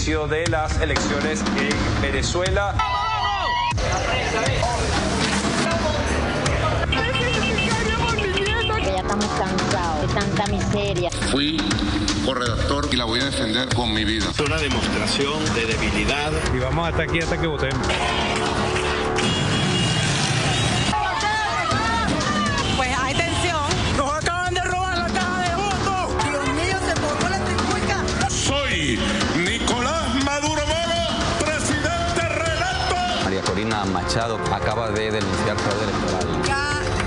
inicio de las elecciones en Venezuela. Ya estamos cansados de tanta miseria. Fui corredactor y la voy a defender con mi vida. Es una demostración de debilidad. Y vamos hasta aquí hasta que votemos. Pues hay tensión. ¡Nos acaban de robar la caja de votos! Dios mío, se formó la trifulca. Soy Nicolás Maduro Moro, presidente reelecto. María Corina Machado acaba de denunciar fraude electoral.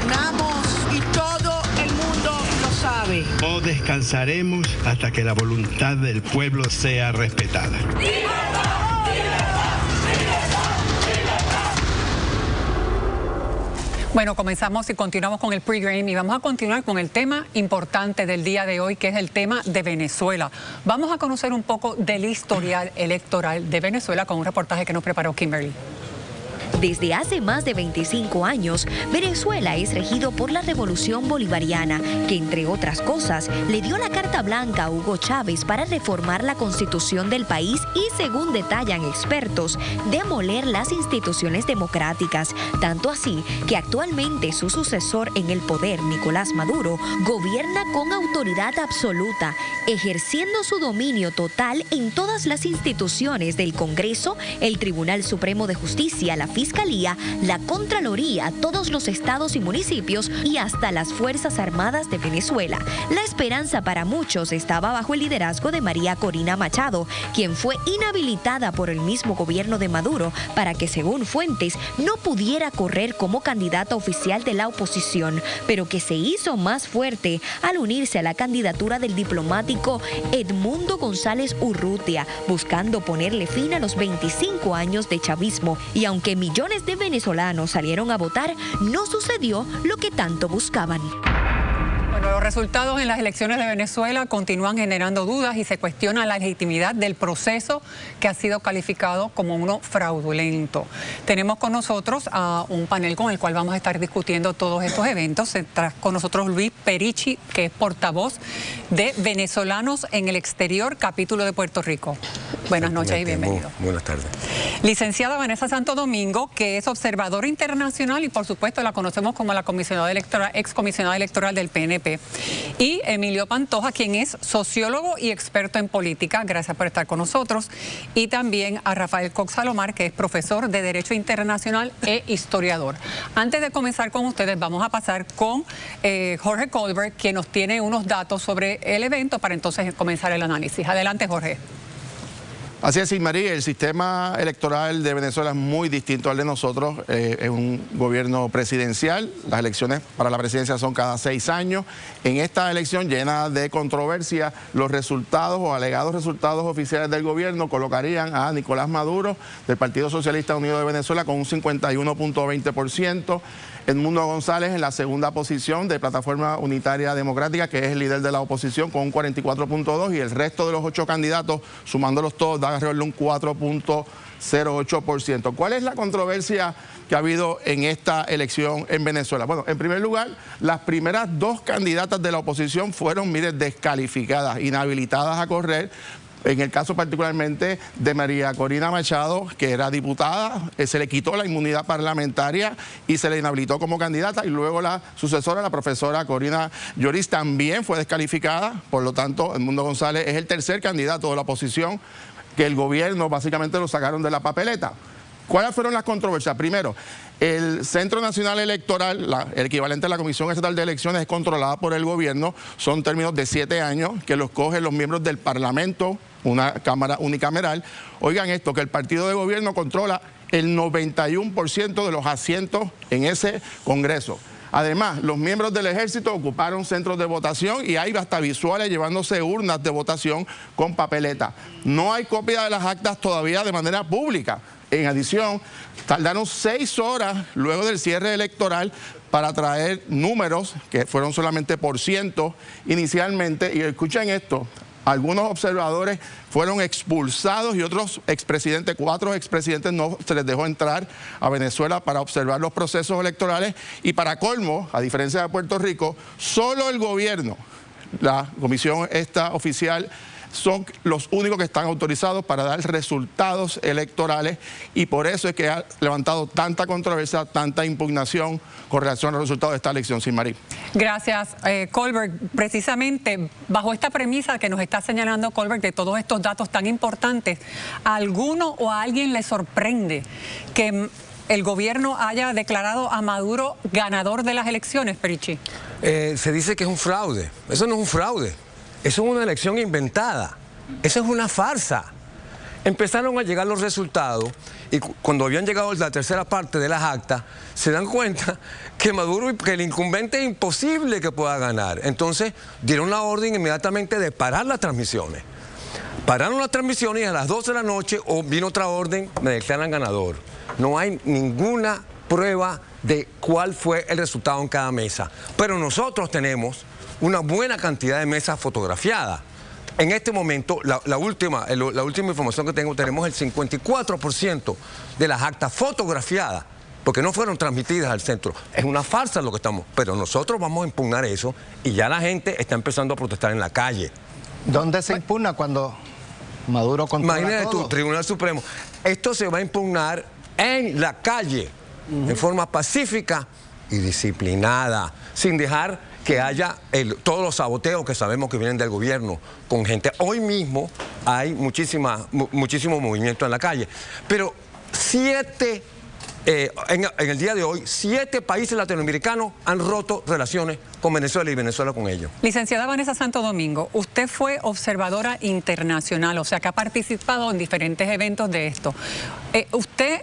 Ganamos y todo el mundo lo sabe. No descansaremos hasta que la voluntad del pueblo sea respetada. Bueno, comenzamos y continuamos con el pregame y vamos a continuar con el tema importante del día de hoy, que es el tema de Venezuela. Vamos a conocer un poco del historial electoral de Venezuela con un reportaje que nos preparó Kimberly. Desde hace más de 25 años, Venezuela es regido por la Revolución Bolivariana, que entre otras cosas le dio la carta blanca a Hugo Chávez para reformar la constitución del país y, según detallan expertos, demoler las instituciones democráticas. Tanto así que actualmente su sucesor en el poder, Nicolás Maduro, gobierna con autoridad absoluta, ejerciendo su dominio total en todas las instituciones del Congreso, el Tribunal Supremo de Justicia, la Fiscalía, la Contraloría, todos los estados y municipios y hasta las Fuerzas Armadas de Venezuela. La esperanza para muchos estaba bajo el liderazgo de María Corina Machado, quien fue inhabilitada por el mismo gobierno de Maduro para que, según fuentes, no pudiera correr como candidata oficial de la oposición, pero que se hizo más fuerte al unirse a la candidatura del diplomático Edmundo González Urrutia, buscando ponerle fin a los 25 años de chavismo. Y aunque millones de venezolanos salieron a votar, no sucedió lo que tanto buscaban. Bueno, los resultados en las elecciones de Venezuela continúan generando dudas y se cuestiona la legitimidad del proceso que ha sido calificado como uno fraudulento. Tenemos con nosotros a un panel con el cual vamos a estar discutiendo todos estos eventos. Está con nosotros Luis Perichi, que es portavoz de Venezolanos en el Exterior, capítulo de Puerto Rico. Buenas noches y bienvenido. Buenas tardes. Licenciada Vanessa Santo Domingo, que es observadora internacional y por supuesto la conocemos como la comisionada electoral, excomisionada electoral del PNP. Y Emilio Pantoja, quien es sociólogo y experto en política. Gracias por estar con nosotros. Y también a Rafael Cox Salomar, que es profesor de Derecho Internacional e historiador. Antes de comenzar con ustedes, vamos a pasar con Jorge Colbert, quien nos tiene unos datos sobre el evento para entonces comenzar el análisis. Adelante, Jorge. Así es, María, el sistema electoral de Venezuela es muy distinto al de nosotros. Es un gobierno presidencial. Las elecciones para la presidencia son cada 6 años. En esta elección llena de controversia, los resultados o alegados resultados oficiales del gobierno colocarían a Nicolás Maduro del Partido Socialista Unido de Venezuela con un 51.20%. Edmundo González en la segunda posición de Plataforma Unitaria Democrática, que es el líder de la oposición, con un 44.2%, y el resto de los 8 candidatos, sumándolos todos, da alrededor de un 4.08%. ¿Cuál es la controversia que ha habido en esta elección en Venezuela? Bueno, en primer lugar, las primeras 2 candidatas de la oposición fueron, mire, descalificadas, inhabilitadas a correr. En el caso particularmente de María Corina Machado, que era diputada, se le quitó la inmunidad parlamentaria y se le inhabilitó como candidata, y luego la sucesora, la profesora Corina Lloris, también fue descalificada. Por lo tanto, Edmundo González es el tercer candidato de la oposición que el gobierno básicamente lo sacaron de la papeleta. ¿Cuáles fueron las controversias? Primero, el Centro Nacional Electoral, el equivalente a la Comisión Estatal de Elecciones, es controlada por el gobierno. Son términos de 7 años que los cogen los miembros del Parlamento, una cámara unicameral. Oigan esto, que el partido de gobierno controla el 91% de los asientos en ese Congreso. Además, los miembros del Ejército ocuparon centros de votación y hay hasta visuales llevándose urnas de votación con papeleta. No hay copia de las actas todavía de manera pública. En adición, tardaron 6 horas luego del cierre electoral para traer números que fueron solamente por cientos inicialmente. Y escuchen esto, algunos observadores fueron expulsados y otros expresidentes, 4 expresidentes, no se les dejó entrar a Venezuela para observar los procesos electorales. Y para colmo, a diferencia de Puerto Rico, solo el gobierno, la comisión esta oficial son los únicos que están autorizados para dar resultados electorales y por eso es que ha levantado tanta controversia, tanta impugnación con relación a los resultados de esta elección, Silmarí. Gracias, Colbert. Precisamente bajo esta premisa que nos está señalando Colbert de todos estos datos tan importantes, ¿a alguno o a alguien le sorprende que el gobierno haya declarado a Maduro ganador de las elecciones, Perichi? Se dice que es un fraude. Eso no es un fraude. Eso es una elección inventada. Eso es una farsa. Empezaron a llegar los resultados y cuando habían llegado la tercera parte de las actas, se dan cuenta que Maduro, que el incumbente es imposible que pueda ganar. Entonces dieron la orden inmediatamente de parar las transmisiones. Pararon las transmisiones y a las 12 de la noche vino otra orden, me declaran ganador. No hay ninguna prueba de cuál fue el resultado en cada mesa. Pero nosotros tenemos una buena cantidad de mesas fotografiadas. En este momento, la última información que tenemos el 54% de las actas fotografiadas, porque no fueron transmitidas al centro. Es una farsa lo que estamos, pero nosotros vamos a impugnar eso y ya la gente está empezando a protestar en la calle. ¿Dónde se impugna cuando Maduro controla todo? Imagínate tú, Tribunal Supremo. Esto se va a impugnar en la calle, en forma pacífica y disciplinada, sin dejar que haya todos los saboteos que sabemos que vienen del gobierno con gente. Hoy mismo hay muchísimo movimiento en la calle, pero en el día de hoy, 7 países latinoamericanos han roto relaciones con Venezuela y Venezuela con ellos. Licenciada Vanessa Santo Domingo, usted fue observadora internacional, o sea que ha participado en diferentes eventos de esto. ¿Usted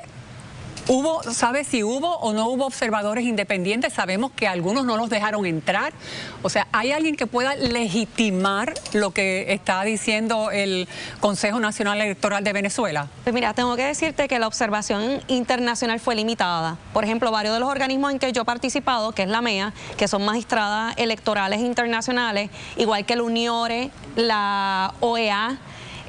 sabe si hubo o no hubo observadores independientes? Sabemos que algunos no los dejaron entrar. O sea, ¿hay alguien que pueda legitimar lo que está diciendo el Consejo Nacional Electoral de Venezuela? Pues mira, tengo que decirte que la observación internacional fue limitada. Por ejemplo, varios de los organismos en que yo he participado, que es la MEA, que son magistradas electorales internacionales, igual que la UNIORE, la OEA,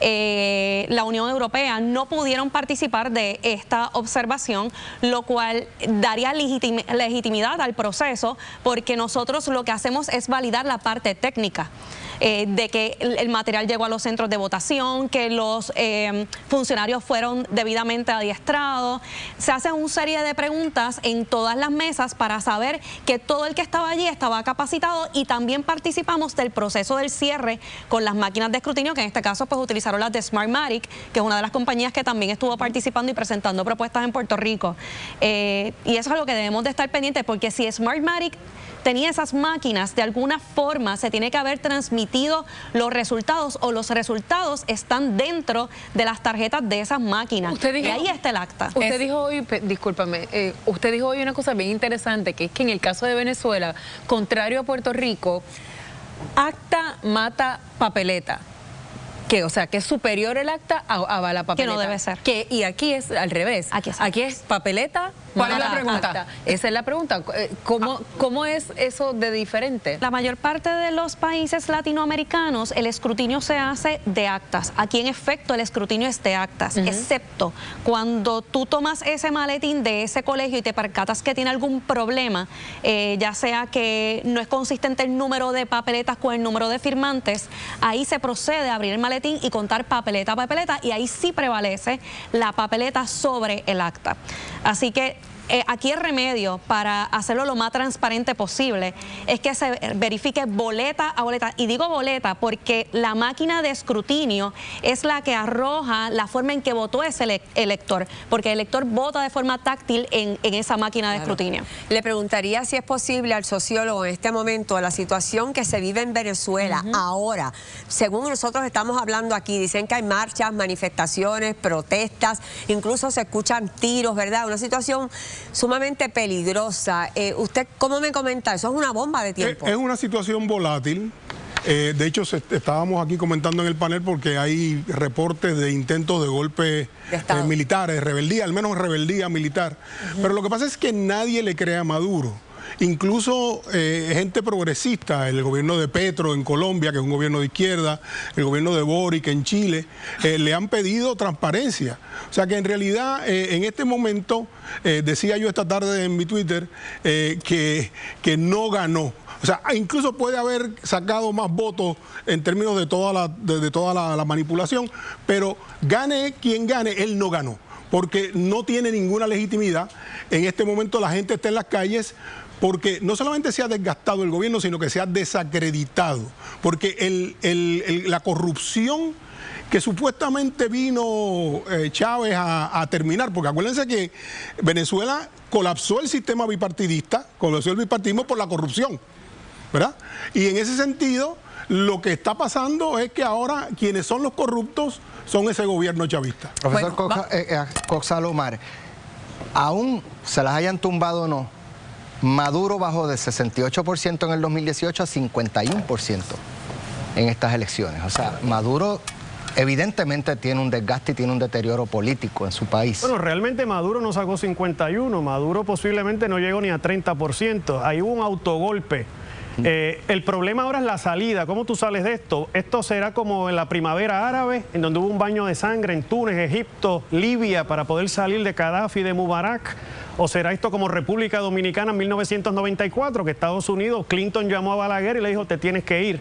la Unión Europea, no pudieron participar de esta observación, lo cual daría legitimidad al proceso, porque nosotros lo que hacemos es validar la parte técnica. De que el material llegó a los centros de votación, que los funcionarios fueron debidamente adiestrados. Se hacen una serie de preguntas en todas las mesas para saber que todo el que estaba allí estaba capacitado, y también participamos del proceso del cierre con las máquinas de escrutinio, que en este caso pues utilizaron las de Smartmatic, que es una de las compañías que también estuvo participando y presentando propuestas en Puerto Rico. Y eso es lo que debemos de estar pendientes, porque si Smartmatic tenía esas máquinas, de alguna forma se tiene que haber transmitido los resultados, o los resultados están dentro de las tarjetas de esas máquinas. Y ahí está el acta. Usted dijo hoy, discúlpame, usted dijo hoy una cosa bien interesante, que es que en el caso de Venezuela, contrario a Puerto Rico, acta mata papeleta. O sea, que es superior el acta a la papeleta. Que no debe ser. Y aquí es al revés. Aquí es papeleta. ¿Cuál es la pregunta? Acta. Esa es la pregunta. ¿Cómo es eso de diferente? La mayor parte de los países latinoamericanos, el escrutinio se hace de actas. Aquí, en efecto, el escrutinio es de actas, excepto cuando tú tomas ese maletín de ese colegio y te percatas que tiene algún problema, ya sea que no es consistente el número de papeletas con el número de firmantes, ahí se procede a abrir el maletín y contar papeleta a papeleta, y ahí sí prevalece la papeleta sobre el acta. Así que aquí el remedio para hacerlo lo más transparente posible es que se verifique boleta a boleta. Y digo boleta porque la máquina de escrutinio es la que arroja la forma en que votó ese elector, porque el elector vota de forma táctil en esa máquina de escrutinio. Le preguntaría si es posible al sociólogo en este momento, la situación que se vive en Venezuela ahora, según nosotros estamos hablando aquí, dicen que hay marchas, manifestaciones, protestas, incluso se escuchan tiros, ¿verdad? Una situación sumamente peligrosa. ¿Usted cómo me comenta? Eso es una bomba de tiempo. Es una situación volátil. De hecho, estábamos aquí comentando en el panel porque hay reportes de intentos de golpes militares, rebeldía, al menos rebeldía militar. Pero lo que pasa es que nadie le cree a Maduro. Incluso gente progresista, el gobierno de Petro en Colombia, que es un gobierno de izquierda, el gobierno de Boric en Chile, le han pedido transparencia. O sea que en realidad en este momento, decía yo esta tarde en mi Twitter, que no ganó. O O sea, incluso puede haber sacado más votos en términos de toda la manipulación, pero gane quien gane, él no ganó, porque no tiene ninguna legitimidad. En este momento la gente está en las calles porque no solamente se ha desgastado el gobierno, sino que se ha desacreditado, porque la corrupción que supuestamente vino Chávez a terminar, porque acuérdense que Venezuela colapsó el sistema bipartidista, colapsó el bipartidismo por la corrupción, ¿verdad? Y en ese sentido, lo que está pasando es que ahora quienes son los corruptos son ese gobierno chavista. Profesor Cox-Salomar, aún se las hayan tumbado o no, Maduro bajó de 68% en el 2018 a 51% en estas elecciones. O sea, Maduro evidentemente tiene un desgaste y tiene un deterioro político en su país. Bueno, realmente Maduro no sacó 51, Maduro posiblemente no llegó ni a 30%, ahí hubo un autogolpe. El problema ahora es la salida. ¿Cómo tú sales de esto? Esto será como en la primavera árabe, en donde hubo un baño de sangre en Túnez, Egipto, Libia, para poder salir de Gaddafi y de Mubarak. ¿O será esto como República Dominicana en 1994, que Estados Unidos, Clinton llamó a Balaguer y le dijo, te tienes que ir?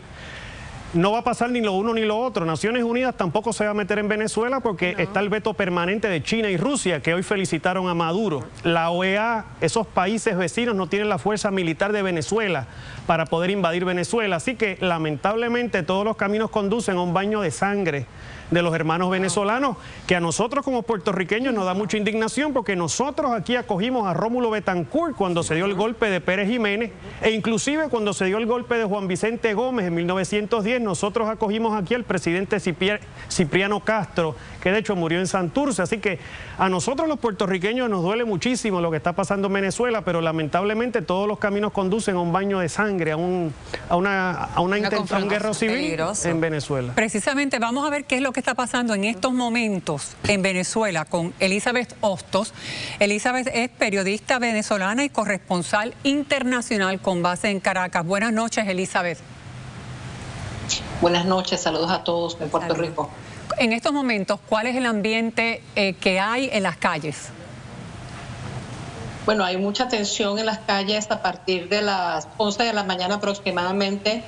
No va a pasar ni lo uno ni lo otro. Naciones Unidas tampoco se va a meter en Venezuela porque está el veto permanente de China y Rusia, que hoy felicitaron a Maduro. La OEA, esos países vecinos no tienen la fuerza militar de Venezuela para poder invadir Venezuela. Así que lamentablemente todos los caminos conducen a un baño de sangre de los hermanos venezolanos, que a nosotros como puertorriqueños nos da mucha indignación, porque nosotros aquí acogimos a Rómulo Betancourt cuando se dio el golpe de Pérez Jiménez, e inclusive cuando se dio el golpe de Juan Vicente Gómez en 1910, nosotros acogimos aquí al presidente Cipriano Castro, que de hecho murió en Santurce. Así que a nosotros los puertorriqueños nos duele muchísimo lo que está pasando en Venezuela, pero lamentablemente todos los caminos conducen a un baño de sangre, a una guerra civil en Venezuela. Precisamente vamos a ver qué es lo que está pasando en estos momentos en Venezuela con Elizabeth Hostos. Elizabeth es periodista venezolana y corresponsal internacional con base en Caracas. Buenas noches, Elizabeth. Buenas noches, saludos a todos en Puerto Rico. En estos momentos, ¿cuál es el ambiente que hay en las calles? Bueno, hay mucha tensión en las calles. A partir de las 11 de la mañana aproximadamente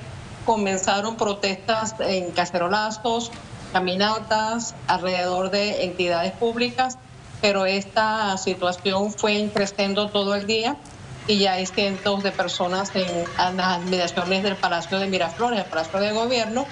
comenzaron protestas en cacerolazos, caminatas alrededor de entidades públicas, pero esta situación fue creciendo todo el día y ya hay cientos de personas en las admiraciones del Palacio de Miraflores, el Palacio de Gobierno,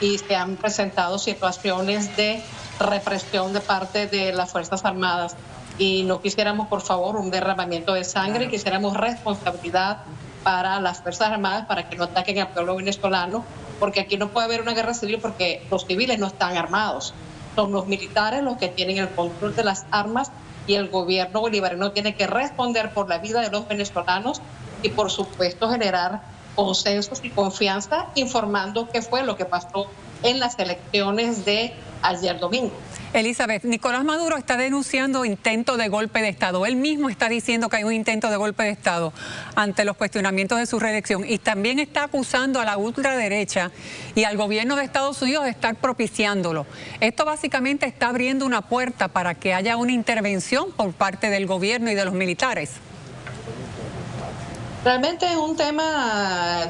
y se han presentado situaciones de represión de parte de las Fuerzas Armadas. Y no quisiéramos, por favor, un derramamiento de sangre, quisiéramos responsabilidad para las Fuerzas Armadas para que no ataquen al pueblo venezolano, porque aquí no puede haber una guerra civil porque los civiles no están armados. Son los militares los que tienen el control de las armas y el gobierno bolivariano tiene que responder por la vida de los venezolanos y, por supuesto, generar consensos y confianza informando qué fue lo que pasó en las elecciones de ayer domingo. Elizabeth, Nicolás Maduro está denunciando intento de golpe de Estado. Él mismo está diciendo que hay un intento de golpe de Estado ante los cuestionamientos de su reelección y también está acusando a la ultraderecha y al gobierno de Estados Unidos de estar propiciándolo. Esto básicamente está abriendo una puerta para que haya una intervención por parte del gobierno y de los militares. Realmente es un tema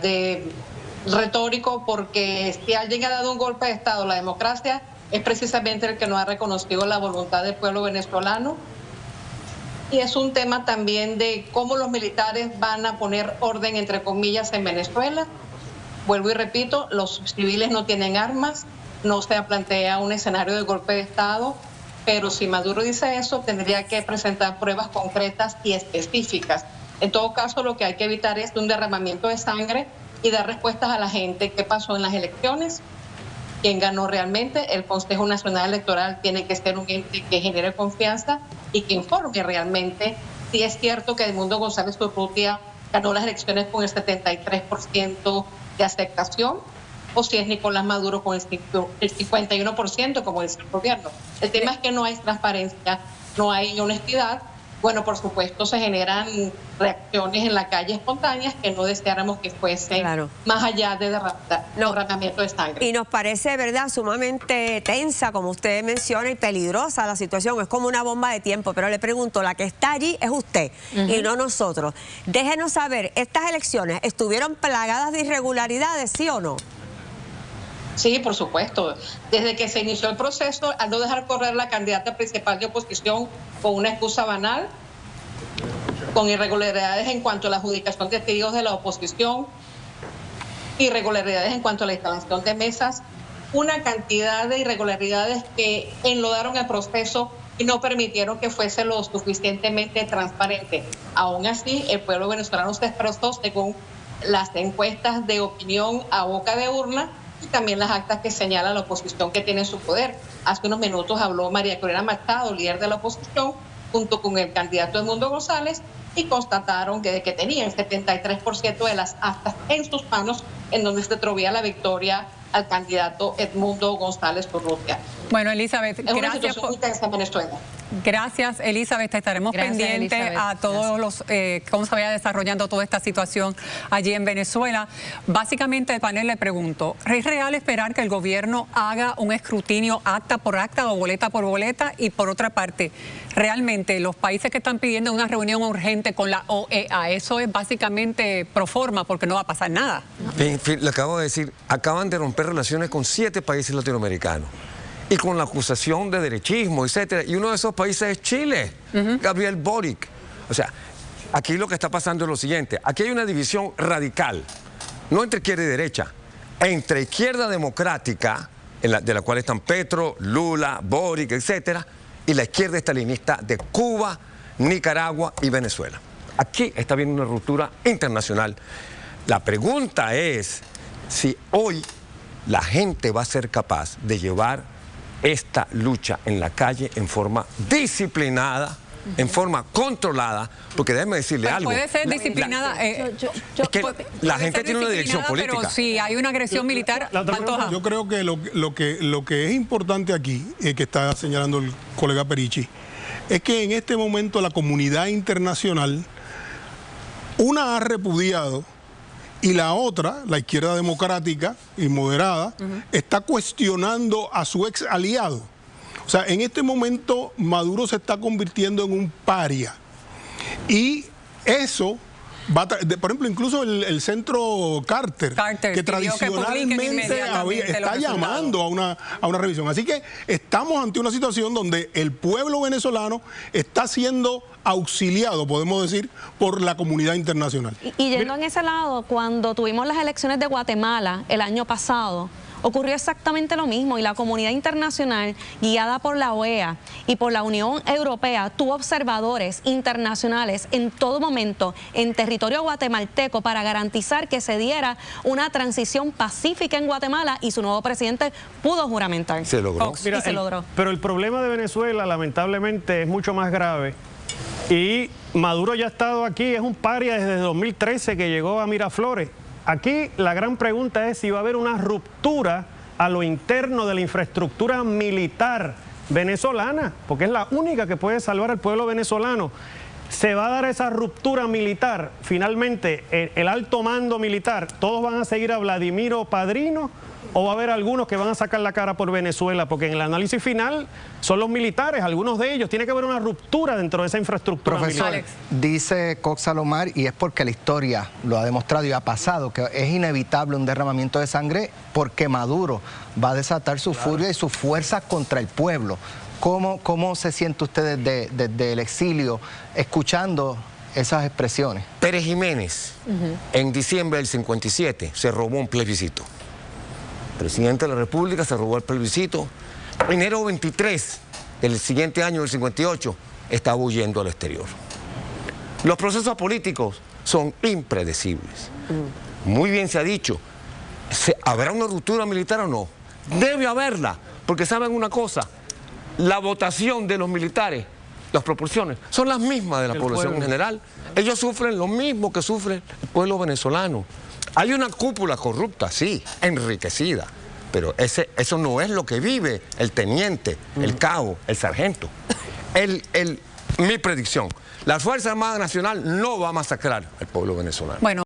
retórico, porque si alguien ha dado un golpe de Estado, la democracia es precisamente el que no ha reconocido la voluntad del pueblo venezolano. Y es un tema también de cómo los militares van a poner orden, entre comillas, en Venezuela. Vuelvo y repito, los civiles no tienen armas, no se plantea un escenario de golpe de Estado, pero si Maduro dice eso, tendría que presentar pruebas concretas y específicas. En todo caso, lo que hay que evitar es un derramamiento de sangre y dar respuestas a la gente. ¿Qué pasó en las elecciones? ¿Quién ganó realmente? El Consejo Nacional Electoral tiene que ser un ente que genere confianza y que informe realmente si es cierto que Edmundo González Urrutia ganó las elecciones con el 73% de aceptación, o si es Nicolás Maduro con el 51%, como dice el gobierno. El tema es que no hay transparencia, no hay honestidad, bueno, por supuesto se generan reacciones en la calle espontáneas que no deseáramos que fuesen más allá de derramamiento de sangre. Y nos parece, ¿verdad?, sumamente tensa, como usted menciona, y peligrosa la situación. Es como una bomba de tiempo. Pero le pregunto, la que está allí es usted y no nosotros. Déjenos saber, ¿estas elecciones estuvieron plagadas de irregularidades, sí o no? Sí, por supuesto. Desde que se inició el proceso, al no dejar correr la candidata principal de oposición con una excusa banal, con irregularidades en cuanto a la adjudicación de testigos de la oposición, irregularidades en cuanto a la instalación de mesas, una cantidad de irregularidades que enlodaron el proceso y no permitieron que fuese lo suficientemente transparente. Aún así, el pueblo venezolano se expresó según las encuestas de opinión a boca de urna y también las actas que señala la oposición que tiene en su poder. Hace unos minutos habló María Corina Machado, líder de la oposición, junto con el candidato Edmundo González, y constataron que tenían 73% de las actas en sus manos, en donde se atribuía la victoria al candidato Edmundo González Urrutia. Bueno, Elizabeth, es una situación intensa en Venezuela. Gracias, Elizabeth. Estaremos pendientes a todos los cómo se vaya desarrollando toda esta situación allí en Venezuela. Básicamente, el panel le pregunto, ¿es real esperar que el gobierno haga un escrutinio acta por acta o boleta por boleta? Y por otra parte, realmente los países que están pidiendo una reunión urgente con la OEA, eso es básicamente pro forma porque no va a pasar nada. En fin, le acabo de decir, acaban de romper relaciones con 7 países latinoamericanos. Y con la acusación de derechismo, etcétera. Y uno de esos países es Chile, Gabriel Boric. O sea, aquí lo que está pasando es lo siguiente. Aquí hay una división radical, no entre izquierda y derecha, entre izquierda democrática, de la cual están Petro, Lula, Boric, etcétera, y la izquierda estalinista de Cuba, Nicaragua y Venezuela. Aquí está habiendo una ruptura internacional. La pregunta es si hoy la gente va a ser capaz de llevar esta lucha en la calle en forma disciplinada, en forma controlada, porque déjeme decirle algo. Puede ser disciplinada. Es que la gente tiene una dirección política. Pero si hay una agresión militar, yo creo que lo que es importante aquí, que está señalando el colega Perichi, es que en este momento la comunidad internacional, una ha repudiado y la otra, la izquierda democrática y moderada, está cuestionando a su ex aliado. O sea, en este momento Maduro se está convirtiendo en un paria. Y eso va por ejemplo, incluso el centro Carter que tradicionalmente está llamando a una revisión. Así que estamos ante una situación donde el pueblo venezolano está siendo auxiliado, podemos decir, por la comunidad internacional. Y yendo en ese lado, cuando tuvimos las elecciones de Guatemala el año pasado, ocurrió exactamente lo mismo y la comunidad internacional, guiada por la OEA y por la Unión Europea, tuvo observadores internacionales en todo momento en territorio guatemalteco para garantizar que se diera una transición pacífica en Guatemala y su nuevo presidente pudo juramentar. Se logró. Mira, se logró. Pero el problema de Venezuela, lamentablemente, es mucho más grave. Y Maduro ya ha estado aquí, es un paria desde 2013 que llegó a Miraflores. Aquí la gran pregunta es si va a haber una ruptura a lo interno de la infraestructura militar venezolana, porque es la única que puede salvar al pueblo venezolano. ¿Se va a dar esa ruptura militar? Finalmente, el alto mando militar, ¿todos van a seguir a Vladimiro Padrino? ¿O va a haber algunos que van a sacar la cara por Venezuela? Porque en el análisis final son los militares, algunos de ellos. Tiene que haber una ruptura dentro de esa infraestructura militar. Dice Cox Salomar, y es porque la historia lo ha demostrado y ha pasado, que es inevitable un derramamiento de sangre porque Maduro va a desatar su furia y su fuerza contra el pueblo. ¿Cómo se siente usted desde el exilio escuchando esas expresiones? Pérez Jiménez, en diciembre del 57, se robó un plebiscito. El presidente de la República se robó el plebiscito. Enero 23 del siguiente año, del 58, estaba huyendo al exterior. Los procesos políticos son impredecibles. Muy bien se ha dicho, ¿habrá una ruptura militar o no? Debe haberla, porque saben una cosa, la votación de los militares, las proporciones, son las mismas de la población en general. Ellos sufren lo mismo que sufre el pueblo venezolano. Hay una cúpula corrupta, sí, enriquecida, pero eso no es lo que vive el teniente, el cabo, el sargento. Mi predicción, la Fuerza Armada Nacional no va a masacrar al pueblo venezolano. Bueno.